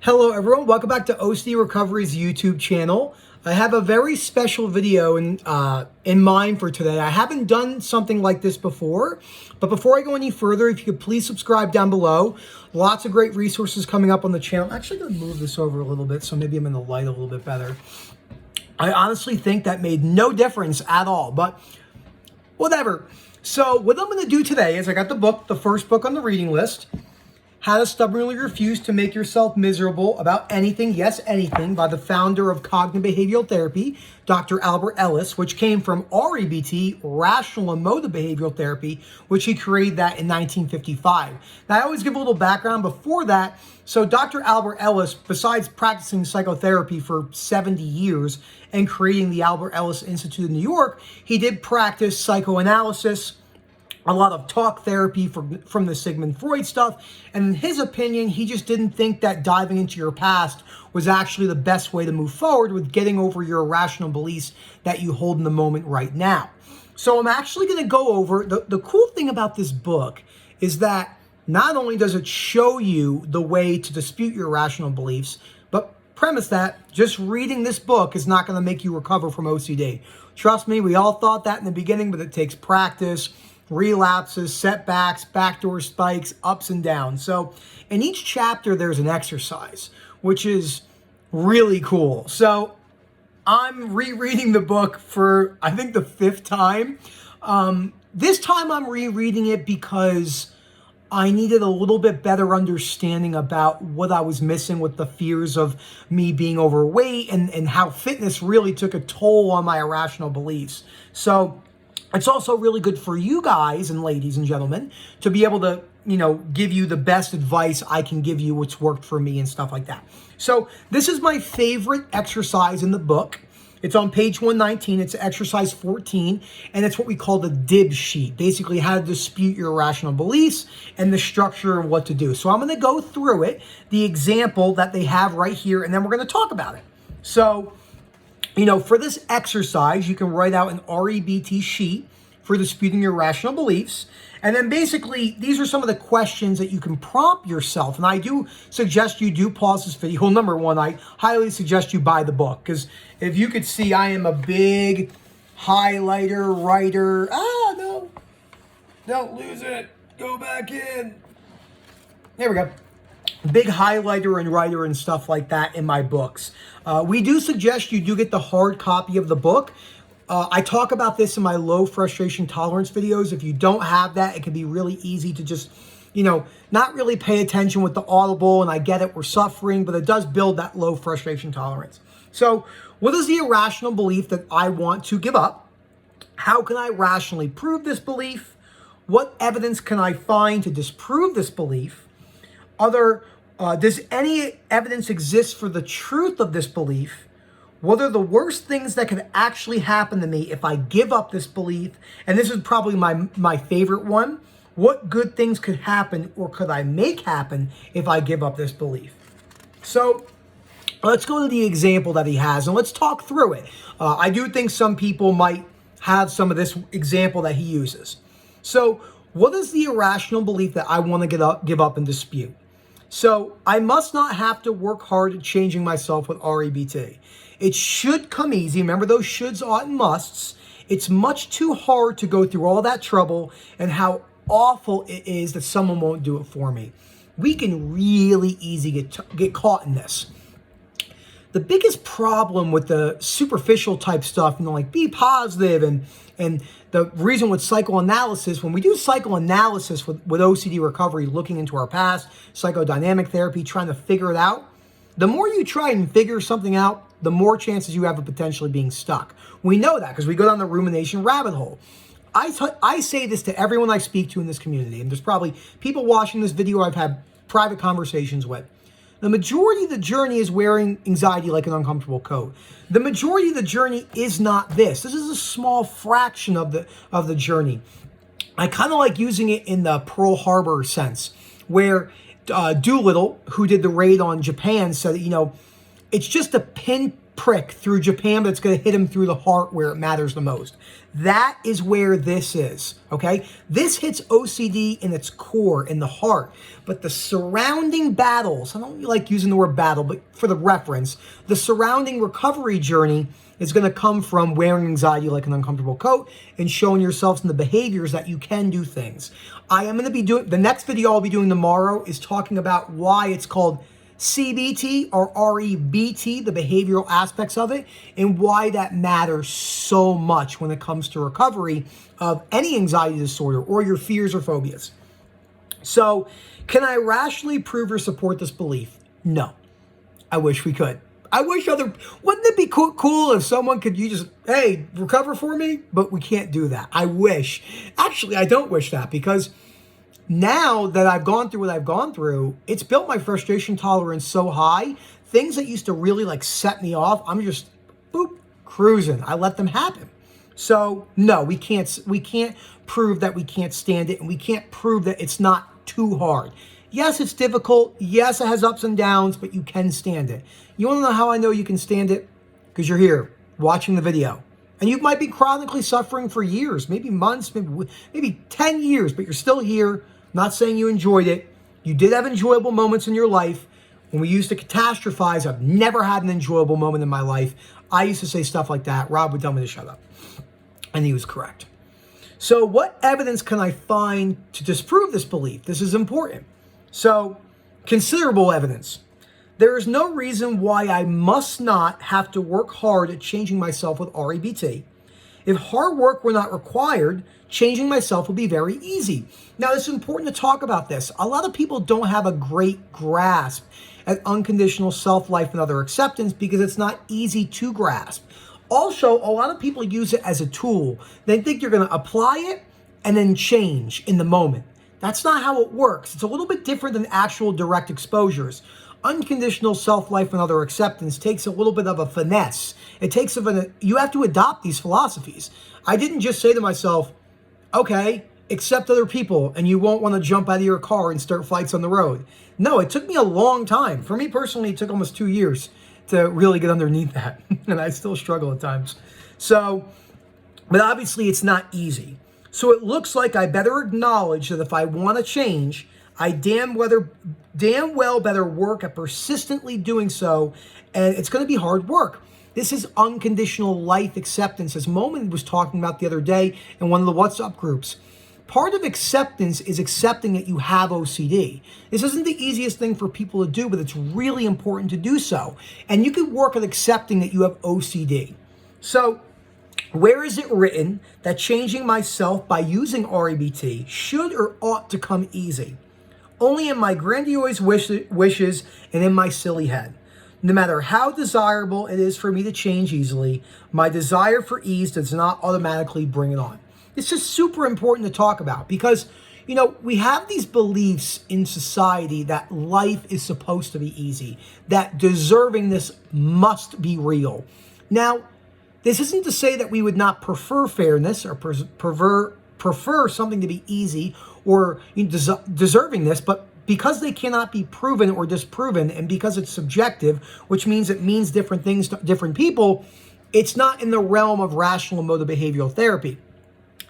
Hello everyone, welcome back to OCD Recovery's YouTube channel. I have a very special video in mind for today. I haven't done something like this before, but before I go any further, if you could please subscribe down below. Lots of great resources coming up on the channel. I'm actually going to move this over a little bit so maybe I'm in the light a little bit better. I honestly think that made no difference at all, but whatever. So what I'm going to do today is I got the first book on the reading list, How to Stubbornly Refuse to Make Yourself Miserable About Anything, Yes, Anything, by the founder of cognitive behavioral therapy, Dr. Albert Ellis, which came from REBT, Rational Emotive Behavioral Therapy, which he created that in 1955. Now, I always give a little background before that. So Dr. Albert Ellis, besides practicing psychotherapy for 70 years and creating the Albert Ellis Institute in New York, he did practice psychoanalysis, a lot of talk therapy from the Sigmund Freud stuff. And in his opinion, he just didn't think that diving into your past was actually the best way to move forward with getting over your irrational beliefs that you hold in the moment right now. So I'm actually going to go over, the cool thing about this book is that not only does it show you the way to dispute your irrational beliefs, but premise that just reading this book is not going to make you recover from OCD. Trust me, we all thought that in the beginning, but it takes practice, relapses, setbacks, backdoor spikes, ups and downs. So in each chapter, there's an exercise, which is really cool. So I'm rereading the book for, I think, the 5th time. This time I'm rereading it because I needed a little bit better understanding about what I was missing with the fears of me being overweight and how fitness really took a toll on my irrational beliefs. So it's also really good for you guys and ladies and gentlemen to be able to, give you the best advice I can give you, what's worked for me and stuff like that. So this is my favorite exercise in the book. It's on page 119. It's exercise 14, and it's what we call the DIB sheet, basically how to dispute your irrational beliefs and the structure of what to do. So I'm going to go through it, the example that they have right here, and then we're going to talk about it. So for this exercise, you can write out an REBT sheet for disputing your irrational beliefs. And then basically, these are some of the questions that you can prompt yourself. And I do suggest you do pause this video. Well, number one, I highly suggest you buy the book. Because if you could see, I am a big highlighter, writer. No. Don't lose it. Go back in. There we go. Big highlighter and writer and stuff like that in my books. We do suggest you do get the hard copy of the book. I talk about this in my low frustration tolerance videos. If you don't have that, it can be really easy to just, not really pay attention with the audible. And I get it, we're suffering, but it does build that low frustration tolerance. So what is the irrational belief that I want to give up? How can I rationally prove this belief? What evidence can I find to disprove this belief? Does any evidence exist for the truth of this belief? What are the worst things that could actually happen to me if I give up this belief? And this is probably my favorite one. What good things could happen or could I make happen if I give up this belief? So let's go to the example that he has and let's talk through it. I do think some people might have some of this example that he uses. So what is the irrational belief that I want to give up and dispute? So I must not have to work hard at changing myself with REBT. It should come easy. Remember those shoulds, ought, and musts. It's much too hard to go through all that trouble and how awful it is that someone won't do it for me. We can really easy get caught in this. The biggest problem with the superficial type stuff, like be positive and the reason with psychoanalysis, when we do psychoanalysis with OCD recovery, looking into our past, psychodynamic therapy, trying to figure it out, the more you try and figure something out, the more chances you have of potentially being stuck. We know that because we go down the rumination rabbit hole. I say this to everyone I speak to in this community, and there's probably people watching this video I've had private conversations with. The majority of the journey is wearing anxiety like an uncomfortable coat. The majority of the journey is not this. This is a small fraction of the journey. I kind of like using it in the Pearl Harbor sense, where Doolittle, who did the raid on Japan, said that, it's just a prick through Japan, but it's going to hit him through the heart where it matters the most. That is where this is, okay? This hits OCD in its core, in the heart. But the surrounding battles, I don't like using the word battle, but for the reference, the surrounding recovery journey is going to come from wearing anxiety like an uncomfortable coat and showing yourselves in the behaviors that you can do things. I am going to be doing, the next video I'll be doing tomorrow is talking about why it's called CBT or REBT, the behavioral aspects of it, and why that matters so much when it comes to recovery of any anxiety disorder or your fears or phobias. So, can I rationally prove or support this belief? No. I wish we could. I wish wouldn't it be cool if someone could, hey, recover for me? But we can't do that. I wish. Actually, I don't wish that, because now that I've gone through what I've gone through, it's built my frustration tolerance so high. Things that used to really set me off, I'm just, boop, cruising. I let them happen. So no, we can't prove that we can't stand it, and we can't prove that it's not too hard. Yes, it's difficult. Yes, it has ups and downs, but you can stand it. You want to know how I know you can stand it? Because you're here watching the video. And you might be chronically suffering for years, maybe months, maybe 10 years, but you're still here. Not saying you enjoyed it. You did have enjoyable moments in your life. When we used to catastrophize, I've never had an enjoyable moment in my life. I used to say stuff like that. Rob would tell me to shut up. And he was correct. So what evidence can I find to disprove this belief? This is important. So, considerable evidence. There is no reason why I must not have to work hard at changing myself with REBT. If hard work were not required, changing myself would be very easy. Now, it's important to talk about this. A lot of people don't have a great grasp at unconditional self-life and other acceptance because it's not easy to grasp. Also, a lot of people use it as a tool. They think you're going to apply it and then change in the moment. That's not how it works. It's a little bit different than actual direct exposures. Unconditional self-life and other acceptance takes a little bit of a finesse. It takes you have to adopt these philosophies. I didn't just say to myself, okay, accept other people and you won't want to jump out of your car and start fights on the road. No, it took me a long time. For me personally, it took almost 2 years to really get underneath that. And I still struggle at times. So, but obviously it's not easy. So it looks like I better acknowledge that if I want to change, I damn well better work at persistently doing so, and it's going to be hard work. This is unconditional life acceptance, as Momin was talking about the other day in one of the WhatsApp groups. Part of acceptance is accepting that you have OCD. This isn't the easiest thing for people to do, but it's really important to do so. And you can work at accepting that you have OCD. So, where is it written that changing myself by using REBT should or ought to come easy? Only in my grandiose wishes and in my silly head. No matter how desirable it is for me to change easily, my desire for ease does not automatically bring it on. It's just super important to talk about because, we have these beliefs in society that life is supposed to be easy, that deservingness must be real. Now, this isn't to say that we would not prefer fairness or prefer something to be easy or deservingness, but because they cannot be proven or disproven, and because it's subjective, which means it means different things to different people, it's not in the realm of rational emotive behavioral therapy.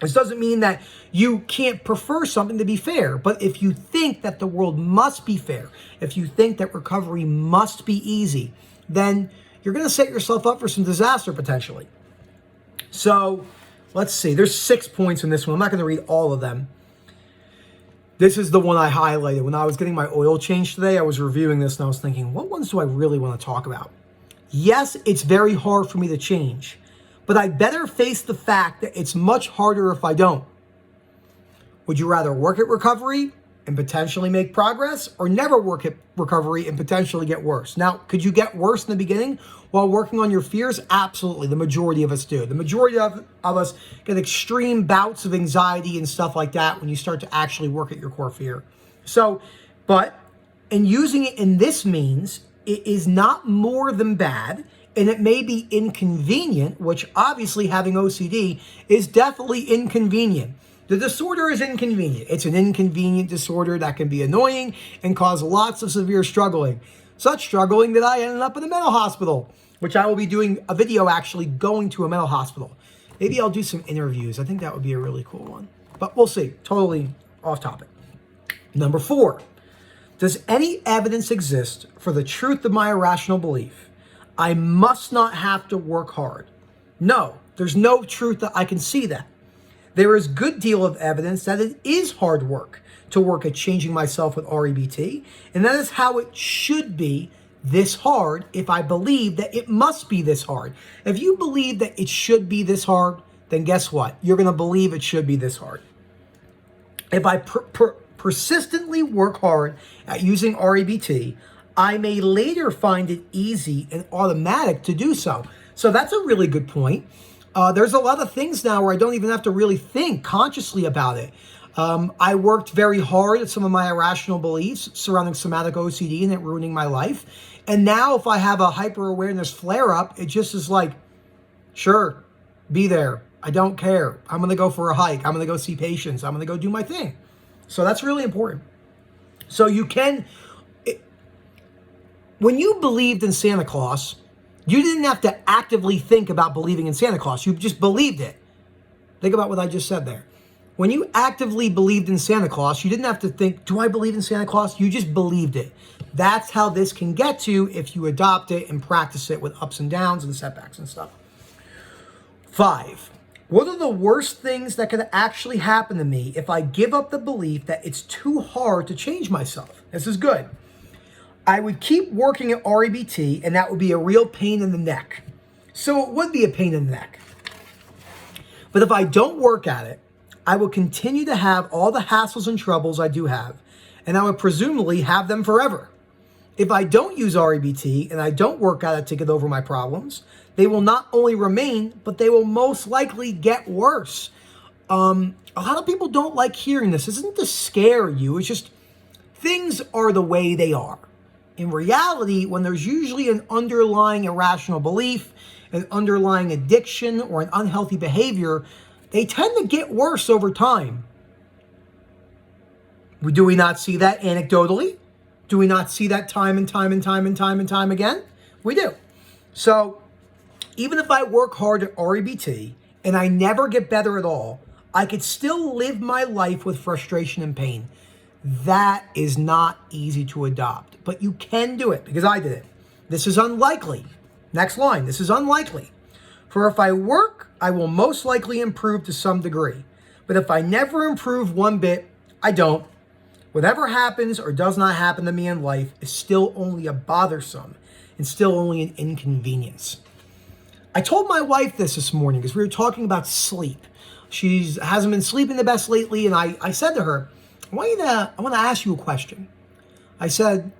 This doesn't mean that you can't prefer something to be fair, but if you think that the world must be fair, if you think that recovery must be easy, then you're going to set yourself up for some disaster potentially. So let's see. There's 6 points in this one. I'm not going to read all of them. This is the one I highlighted. When I was getting my oil change today, I was reviewing this and I was thinking, what ones do I really want to talk about? Yes, it's very hard for me to change, but I better face the fact that it's much harder if I don't. Would you rather work at recovery and potentially make progress, or never work at recovery and potentially get worse? Now, could you get worse in the beginning while working on your fears? Absolutely. The majority of us do. The majority of us get extreme bouts of anxiety and stuff like that when you start to actually work at your core fear. So, but in using it in this means, it is not more than bad, and it may be inconvenient, which obviously having OCD is definitely inconvenient. The disorder is inconvenient. It's an inconvenient disorder that can be annoying and cause lots of severe struggling. Such struggling that I ended up in a mental hospital. which I will be doing a video actually going to a mental hospital. Maybe I'll do some interviews. I think that would be a really cool one. But we'll see. Totally off topic. Number 4. Does any evidence exist for the truth of my irrational belief? I must not have to work hard. No, there's no truth that I can see that. There is good deal of evidence that it is hard work to work at changing myself with REBT, and that is how it should be this hard if I believe that it must be this hard. If you believe that it should be this hard, then guess what? You're going to believe it should be this hard. If I persistently work hard at using REBT, I may later find it easy and automatic to do so. So that's a really good point. There's a lot of things now where I don't even have to really think consciously about it. I worked very hard at some of my irrational beliefs surrounding somatic OCD and it ruining my life. And now if I have a hyper-awareness flare-up, it just is like, sure, be there. I don't care. I'm going to go for a hike. I'm going to go see patients. I'm going to go do my thing. So that's really important. So you can, when you believed in Santa Claus, you didn't have to actively think about believing in Santa Claus. You just believed it. Think about what I just said there. When you actively believed in Santa Claus, you didn't have to think, do I believe in Santa Claus? You just believed it. That's how this can get to if you adopt it and practice it with ups and downs and setbacks and stuff. 5. What are the worst things that could actually happen to me if I give up the belief that it's too hard to change myself? This is good. I would keep working at REBT, and that would be a real pain in the neck. So it would be a pain in the neck. But if I don't work at it, I will continue to have all the hassles and troubles I do have, and I would presumably have them forever. If I don't use REBT and I don't work at it to get over my problems, they will not only remain, but they will most likely get worse. A lot of people don't like hearing this. This isn't to scare you. It's just things are the way they are. In reality, when there's usually an underlying irrational belief, an underlying addiction, or an unhealthy behavior, they tend to get worse over time. Do we not see that anecdotally? Do we not see that time and time and time and time and time again? We do. So even if I work hard at REBT and I never get better at all, I could still live my life with frustration and pain. That is not easy to adopt, but you can do it because I did it. This is unlikely. Next line, this is unlikely. For if I work, I will most likely improve to some degree. But if I never improve one bit, I don't. Whatever happens or does not happen to me in life is still only a bothersome and still only an inconvenience. I told my wife this morning because we were talking about sleep. She hasn't been sleeping the best lately, and I said to her, I want to ask you a question. I said,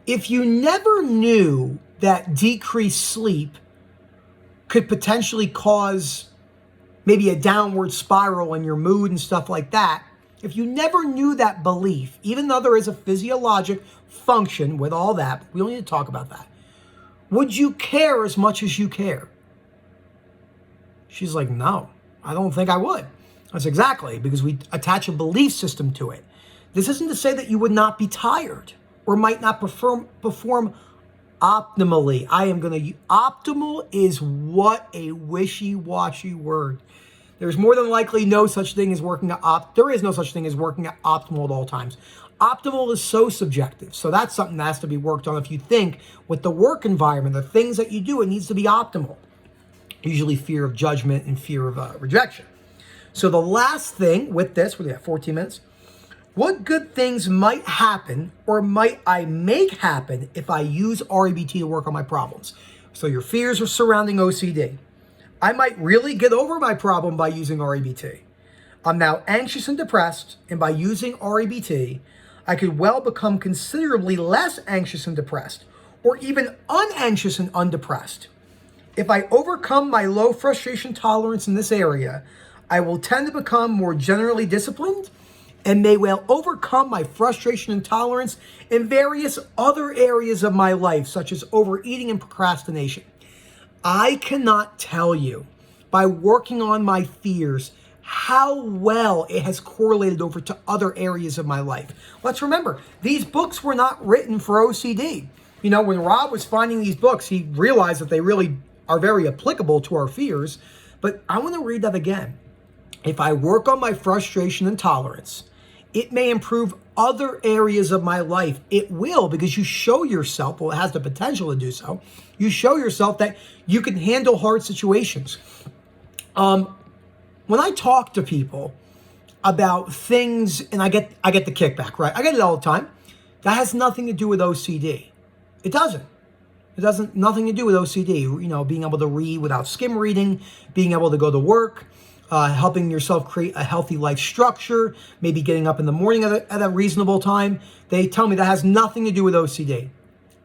if you never knew that decreased sleep could potentially cause maybe a downward spiral in your mood and stuff like that, if you never knew that belief, even though there is a physiologic function with all that, we don't need to talk about that, would you care as much as you care? She's like, no, I don't think I would. That's exactly, because we attach a belief system to it. This isn't to say that you would not be tired or might not perform optimally. Optimal is what a wishy-washy word. There's more than likely no such thing as working at there is no such thing as working at optimal at all times. Optimal is so subjective. So that's something that has to be worked on if you think with the work environment, the things that you do, it needs to be optimal. Usually fear of judgment and fear of rejection. So the last thing with this, we got 14 minutes. What good things might happen or might I make happen if I use REBT to work on my problems? So your fears are surrounding OCD. I might really get over my problem by using REBT. I'm now anxious and depressed, and by using REBT, I could well become considerably less anxious and depressed, or even unanxious and undepressed. If I overcome my low frustration tolerance in this area, I will tend to become more generally disciplined and may well overcome my frustration and tolerance in various other areas of my life, such as overeating and procrastination. I cannot tell you, by working on my fears, how well it has correlated over to other areas of my life. Let's remember, these books were not written for OCD. You know, when Rob was finding these books, he realized that they really are very applicable to our fears. But I want to read that again. If I work on my frustration and tolerance, it may improve other areas of my life. It will, because you show yourself, well, it has the potential to do so. You show yourself that you can handle hard situations. When I talk to people about things, and I get the kickback, right? I get it all the time. That has nothing to do with OCD. It doesn't. It doesn't, nothing to do with OCD. You know, being able to read without skim reading, being able to go to work, helping yourself create a healthy life structure, maybe getting up in the morning at a reasonable time. They tell me that has nothing to do with OCD.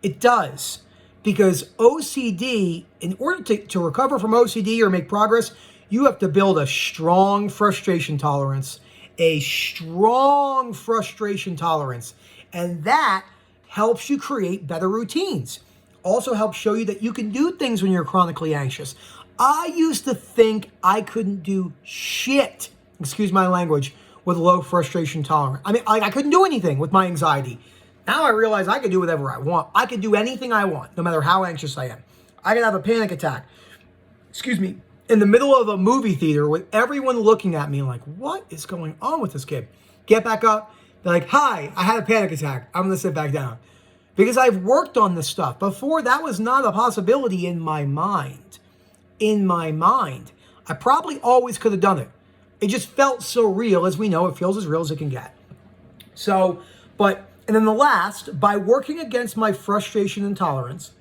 It does. Because OCD, in order to recover from OCD or make progress, you have to build a strong frustration tolerance. A strong frustration tolerance. And that helps you create better routines. Also helps show you that you can do things when you're chronically anxious. I used to think I couldn't do shit, excuse my language, with low frustration tolerance. I mean, I couldn't do anything with my anxiety. Now I realize I can do whatever I want. I can do anything I want, no matter how anxious I am. I can have a panic attack, excuse me, in the middle of a movie theater with everyone looking at me like, what is going on with this kid? Get back up. They're like, hi, I had a panic attack. I'm going to sit back down. Because I've worked on this stuff. Before, that was not a possibility in my mind. In my mind. I probably always could have done it. It just felt so real. As we know, it feels as real as it can get. So, and then the last, by working against my frustration and tolerance,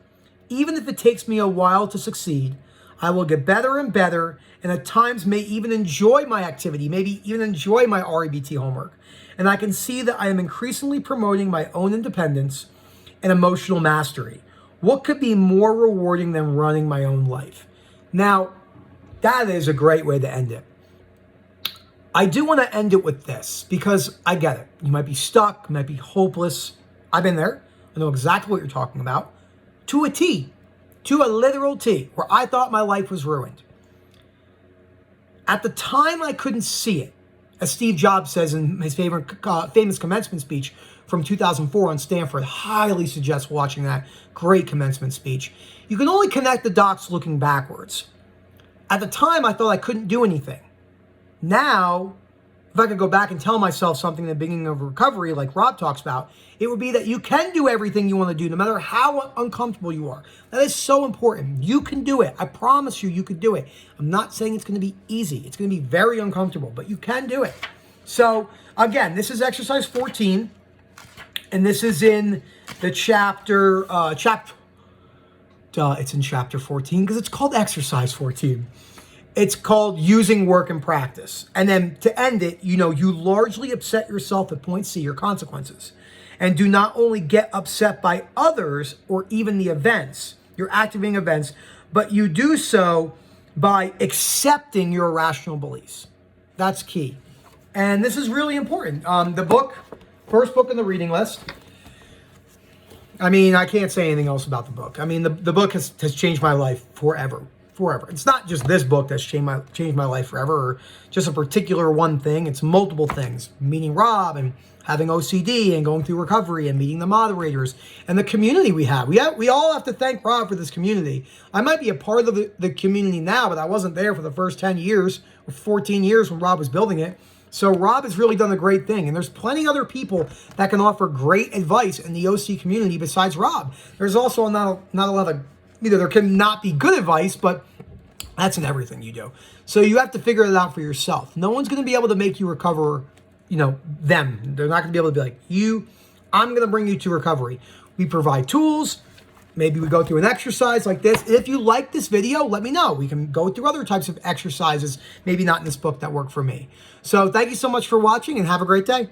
even if it takes me a while to succeed, I will get better and better, and at times may even enjoy my activity, maybe even enjoy my REBT homework. And I can see that I am increasingly promoting my own independence and emotional mastery. What could be more rewarding than running my own life? Now, that is a great way to end it. I do want to end it with this, because I get it. You might be stuck, you might be hopeless. I've been there. I know exactly what you're talking about. To a T. To a literal T, where I thought my life was ruined. At the time, I couldn't see it. As Steve Jobs says in his famous commencement speech from 2004 on Stanford, highly suggest watching that great commencement speech. You can only connect the dots looking backwards. At the time, I thought I couldn't do anything. Now, if I could go back and tell myself something in the beginning of recovery, like Rob talks about, it would be that you can do everything you want to do, no matter how uncomfortable you are. That is so important. You can do it. I promise you, you can do it. I'm not saying it's going to be easy. It's going to be very uncomfortable, but you can do it. So, again, this is exercise 14, and this is in the chapter, it's in chapter 14, because it's called exercise 14. It's called using work and practice. And then to end it, you largely upset yourself at point C, your consequences. And do not only get upset by others or even the events, your activating events, but you do so by accepting your irrational beliefs. That's key. And this is really important. The book, first book in the reading list. I mean, I can't say anything else about the book. I mean, the book has changed my life forever. It's not just this book that's changed my life forever, or just a particular one thing. It's multiple things. Meeting Rob and having OCD and going through recovery and meeting the moderators and the community we have. We all have to thank Rob for this community. I might be a part of the community now, but I wasn't there for the first 10 years or 14 years when Rob was building it. So Rob has really done a great thing. And there's plenty other people that can offer great advice in the OC community besides Rob. There's also not a lot of, either there can not be good advice, but that's in everything you do. So you have to figure it out for yourself. No one's going to be able to make you recover, them. They're not going to be able to be like, I'm going to bring you to recovery. We provide tools. Maybe we go through an exercise like this. If you like this video, let me know. We can go through other types of exercises, maybe not in this book, that work for me. So thank you so much for watching, and have a great day.